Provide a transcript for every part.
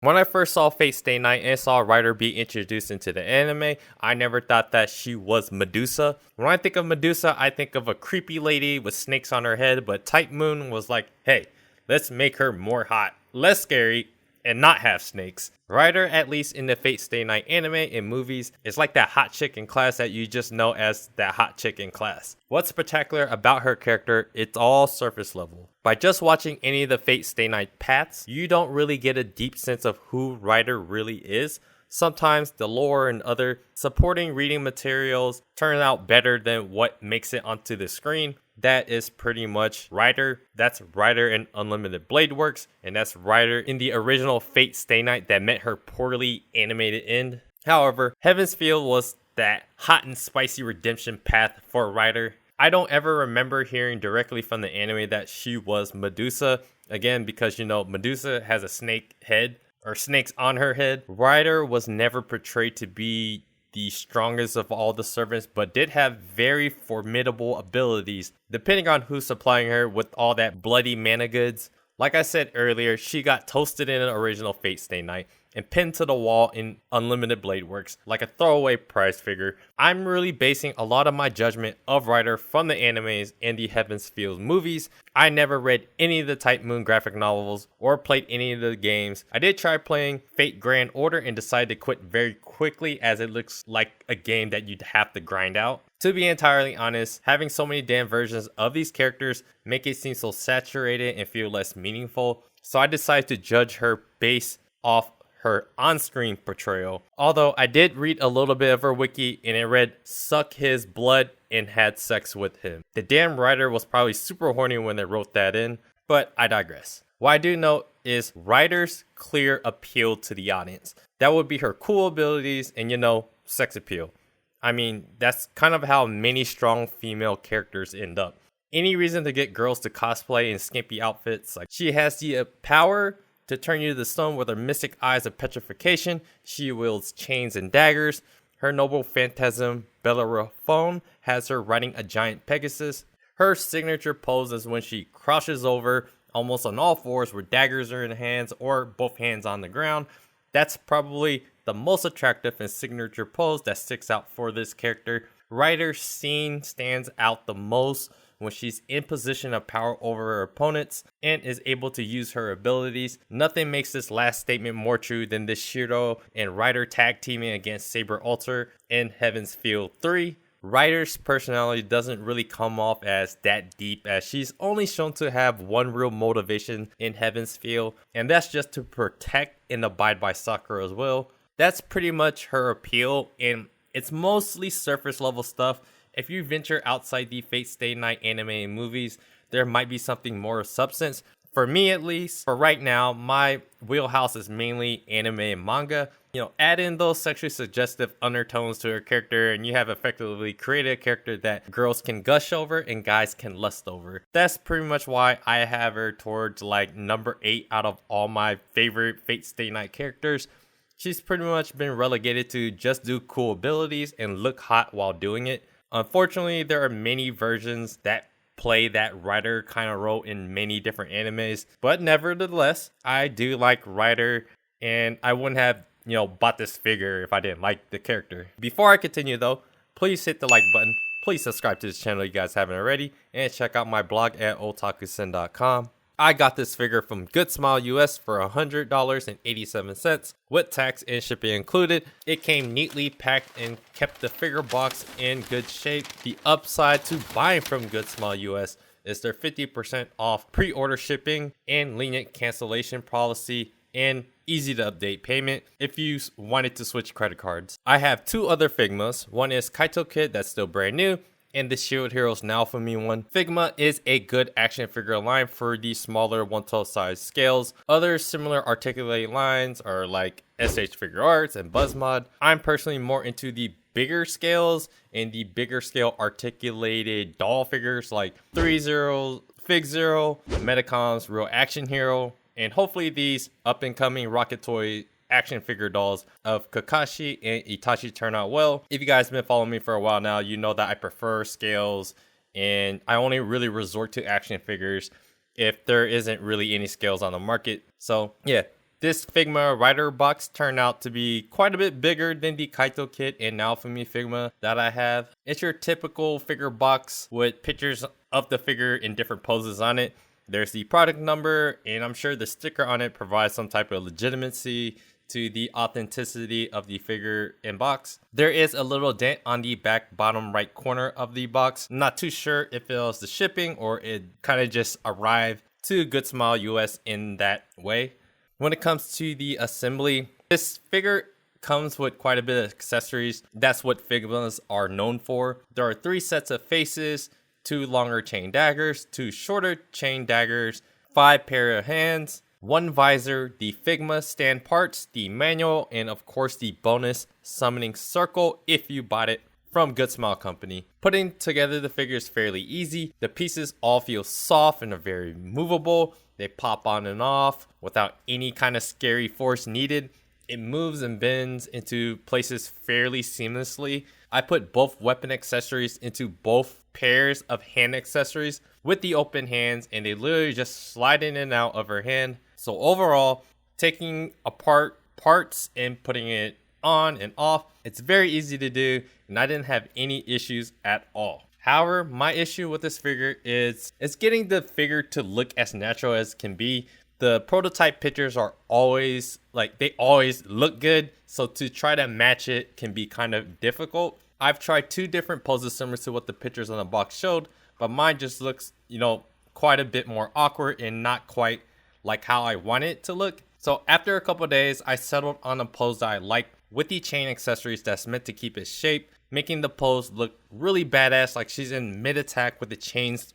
When I first saw Fate Stay Night and saw Ryder be introduced into the anime, I never thought that she was Medusa. When I think of Medusa, I think of a creepy lady with snakes on her head, but Type Moon was like, hey, let's make her more hot, less scary, and not have snakes. Ryder, at least in the Fate Stay Night anime and movies, is like that hot chick in class that you just know as that hot chick in class. What's spectacular about her character, it's all surface level. By just watching any of the Fate Stay Night paths, you don't really get a deep sense of who Ryder really is. Sometimes the lore and other supporting reading materials turn out better than what makes it onto the screen. That is pretty much Ryder. That's Ryder in Unlimited Blade Works, and that's Ryder in the original Fate Stay Night that met her poorly animated end. However, Heaven's Feel was that hot and spicy redemption path for Ryder. I don't ever remember hearing directly from the anime that she was Medusa. Again, because Medusa has a snake head, or snakes on her head. Ryder was never portrayed to be the strongest of all the servants, but did have very formidable abilities, depending on who's supplying her with all that bloody mana goods. Like I said earlier, she got toasted in an original Fate Stay Night and pinned to the wall in Unlimited Blade Works like a throwaway prize figure. I'm really basing a lot of my judgment of Ryder from the animes and the Heaven's Feel movies. I never read any of the Type Moon graphic novels or played any of the games. I did try playing Fate Grand Order and decided to quit very quickly as it looks like a game that you'd have to grind out. To be entirely honest, having so many damn versions of these characters make it seem so saturated and feel less meaningful. So I decided to judge her based off her on-screen portrayal. Although I did read a little bit of her wiki and it read suck his blood and had sex with him. The damn writer was probably super horny when they wrote that in, but I digress. What I do know is Ryder's clear appeal to the audience. That would be her cool abilities and sex appeal. I mean, that's kind of how many strong female characters end up. Any reason to get girls to cosplay in skimpy outfits. Like, she has the power to turn you to the stone with her mystic eyes of petrification. She wields chains and daggers. Her noble phantasm, Bellerophon, has her riding a giant Pegasus. Her signature pose is when she crouches over, almost on all fours, with daggers in her hands or both hands on the ground. That's probably the most attractive and signature pose that sticks out for this character. Ryder's scene stands out the most when she's in position of power over her opponents and is able to use her abilities. Nothing makes this last statement more true than this Shiro and Ryder tag teaming against Saber Alter in Heaven's Feel 3. Ryder's personality doesn't really come off as that deep, as she's only shown to have one real motivation in Heaven's Feel, and that's just to protect and abide by Sakura's will. That's pretty much her appeal, and it's mostly surface level stuff. If you venture outside the Fate Stay Night anime and movies, there might be something more of substance. For me at least, for right now, my wheelhouse is mainly anime and manga. Add in those sexually suggestive undertones to her character and you have effectively created a character that girls can gush over and guys can lust over. That's pretty much why I have her towards like number 8 out of all my favorite Fate Stay Night characters. She's pretty much been relegated to just do cool abilities and look hot while doing it. Unfortunately, there are many versions that play that Ryder kind of role in many different animes, but nevertheless, I do like Ryder, and I wouldn't have, bought this figure if I didn't like the character. Before I continue though, please hit the like button, please subscribe to this channel if you guys haven't already, and check out my blog at otakusen.com. I got this figure from Good Smile US for $100.87 with tax and shipping included. It came neatly packed and kept the figure box in good shape. The upside to buying from Good Smile US is their 50% off pre-order shipping and lenient cancellation policy and easy to update payment if you wanted to switch credit cards. I have 2 other Figmas. One is Kaito Kid that's still brand new, and the Shield Heroes Now For Me one. Figma is a good action figure line for the smaller 1/12 size scales. Other similar articulated lines are like SH Figure Arts and BuzzMod. I'm personally more into the bigger scales and the bigger scale articulated doll figures like 3-0, Fig Zero, Metacom's Real Action Hero, and hopefully these up and coming Rocket Toy action figure dolls of Kakashi and Itachi turn out well. If you guys have been following me for a while now, you know that I prefer scales and I only really resort to action figures if there isn't really any scales on the market. So yeah, This Figma writer box turned out to be quite a bit bigger than the Kaito kit and Naofumi Figma that I have. It's your typical figure box with pictures of the figure in different poses on it. There's the product number, and I'm sure the sticker on it provides some type of legitimacy to the authenticity of the figure in box. There is a little dent on the back bottom right corner of the box. I'm not too sure if it was the shipping or it kind of just arrived to Good Smile US in that way. When it comes to the assembly, this figure comes with quite a bit of accessories. That's what Figmas are known for. There are 3 sets of faces, 2 longer chain daggers, 2 shorter chain daggers, 5 pair of hands, 1 visor, the Figma stand parts, the manual, and of course the bonus summoning circle if you bought it from Good Smile Company. Putting together the figure is fairly easy. The pieces all feel soft and are very movable. They pop on and off without any kind of scary force needed. It moves and bends into places fairly seamlessly. I put both weapon accessories into both pairs of hand accessories with the open hands, and they literally just slide in and out of her hand. So overall, taking apart parts and putting it on and off, it's very easy to do, and I didn't have any issues at all. However, my issue with this figure is it's getting the figure to look as natural as can be. The prototype pictures are always they always look good, so to try to match it can be kind of difficult. I've tried 2 different poses similar to what the pictures on the box showed, but mine just looks, quite a bit more awkward and not quite like how I want it to look. So after a couple days, I settled on a pose that I like with the chain accessories that's meant to keep its shape, making the pose look really badass, like she's in mid-attack with the chains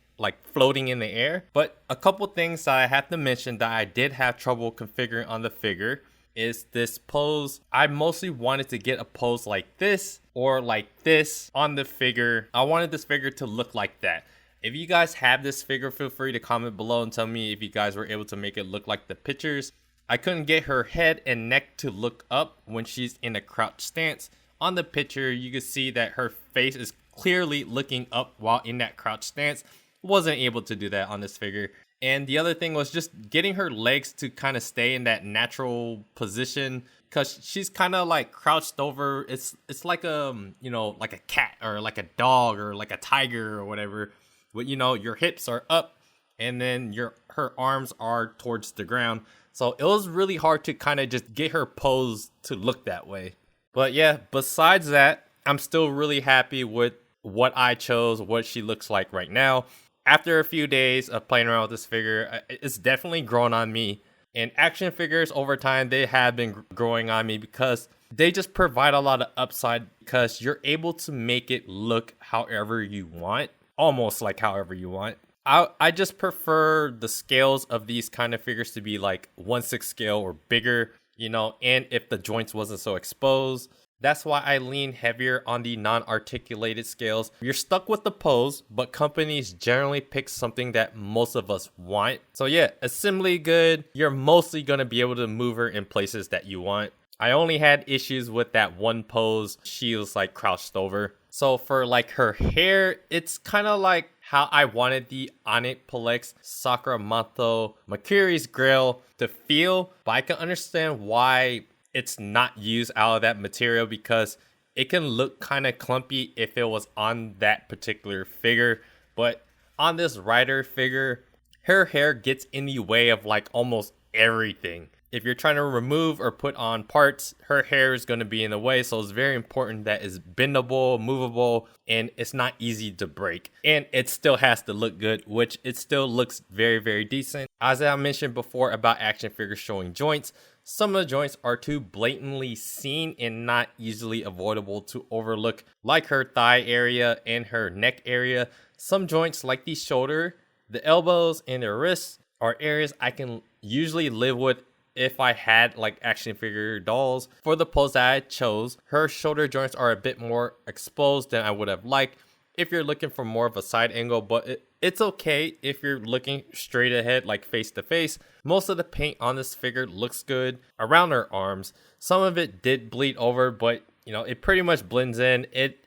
floating in the air. But a couple things that I have to mention that I did have trouble configuring on the figure is this pose. I mostly wanted to get a pose like this or like this on the figure. I wanted this figure to look like that. If you guys have this figure, feel free to comment below and tell me if you guys were able to make it look like the pictures. I couldn't get her head and neck to look up when she's in a crouch stance. On the picture, you can see that her face is clearly looking up while in that crouch stance. Wasn't able to do that on this figure. And the other thing was just getting her legs to kind of stay in that natural position, because she's kind of like crouched over. It's like like a cat or like a dog or like a tiger or whatever. But your hips are up and then her arms are towards the ground. So it was really hard to kind of just get her pose to look that way. But yeah, besides that, I'm still really happy with what I chose, what she looks like right now. After a few days of playing around with this figure, it's definitely grown on me. And action figures over time, they have been growing on me because they just provide a lot of upside, because you're able to make it look however you want, almost like however you want. I just prefer the scales of these kind of figures to be like 1/6 scale or bigger, and if the joints wasn't so exposed. That's why I lean heavier on the non-articulated scales. You're stuck with the pose, but companies generally pick something that most of us want. So yeah, assembly good. You're mostly going to be able to move her in places that you want. I only had issues with that one pose. She was crouched over. So for her hair, it's kind of like how I wanted the Onyx Sakura Manto Makiri's Grail to feel. But I can understand why it's not used out of that material, because it can look kind of clumpy if it was on that particular figure. But on this rider figure, her hair gets in the way of almost everything. If you're trying to remove or put on parts, her hair is going to be in the way. So it's very important that it's bendable, movable, and it's not easy to break. And it still has to look good, which it still looks very, very decent. As I mentioned before about action figures showing joints, some of the joints are too blatantly seen and not easily avoidable to overlook, like her thigh area and her neck area. Some joints like the shoulder, the elbows, and the wrists are areas I can usually live with if I had action figure dolls. For the pose that I chose, her shoulder joints are a bit more exposed than I would have liked if you're looking for more of a side angle, but it's okay if you're looking straight ahead, face to face. Most of the paint on this figure looks good around her arms. Some of it did bleed over, but it pretty much blends in. It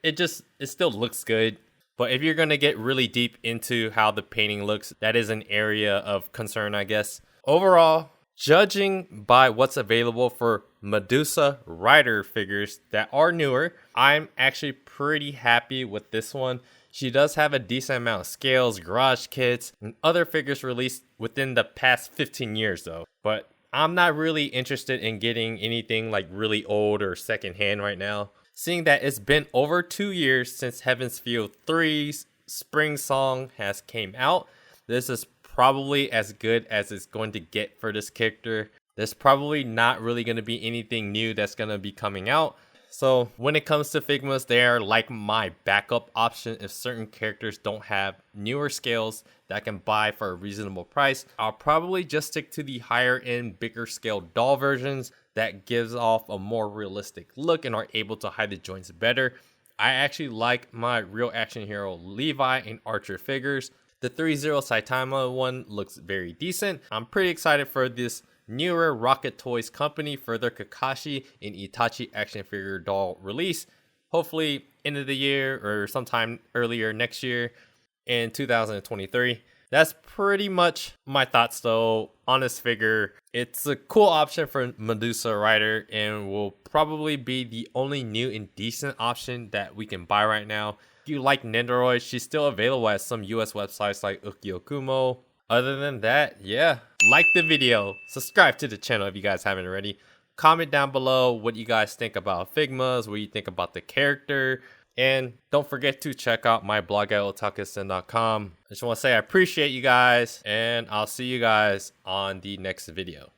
still looks good. But if you're going to get really deep into how the painting looks, that is an area of concern, I guess. Overall, Judging by what's available for Medusa rider figures that are newer, I'm actually pretty happy with this one. She does have a decent amount of scales, garage kits, and other figures released within the past 15 years though. But I'm not really interested in getting anything like really old or secondhand right now. Seeing that it's been over 2 years since Heaven's Feel 3's Spring Song has came out, this is probably as good as it's going to get for this character. There's probably not really going to be anything new that's going to be coming out. So when it comes to Figmas, they are like my backup option if certain characters don't have newer scales that I can buy for a reasonable price. I'll probably just stick to the higher end, bigger scale doll versions that gives off a more realistic look and are able to hide the joints better. I actually like my Real Action Hero Levi and Archer figures. The 3-0 Saitama one looks very decent. I'm pretty excited for this newer Rocket Toys company for their Kakashi and Itachi action figure doll release. Hopefully end of the year or sometime earlier next year in 2023. That's pretty much my thoughts though on this figure. It's a cool option for Medusa Rider and will probably be the only new and decent option that we can buy right now. If you like Nendoroid, she's still available at some US websites like Ukyokumo. Other than that, yeah, like the video, subscribe to the channel if you guys haven't already. Comment down below what you guys think about Figmas, what you think about the character. And don't forget to check out my blog at otaku.com. I just want to say I appreciate you guys, and I'll see you guys on the next video.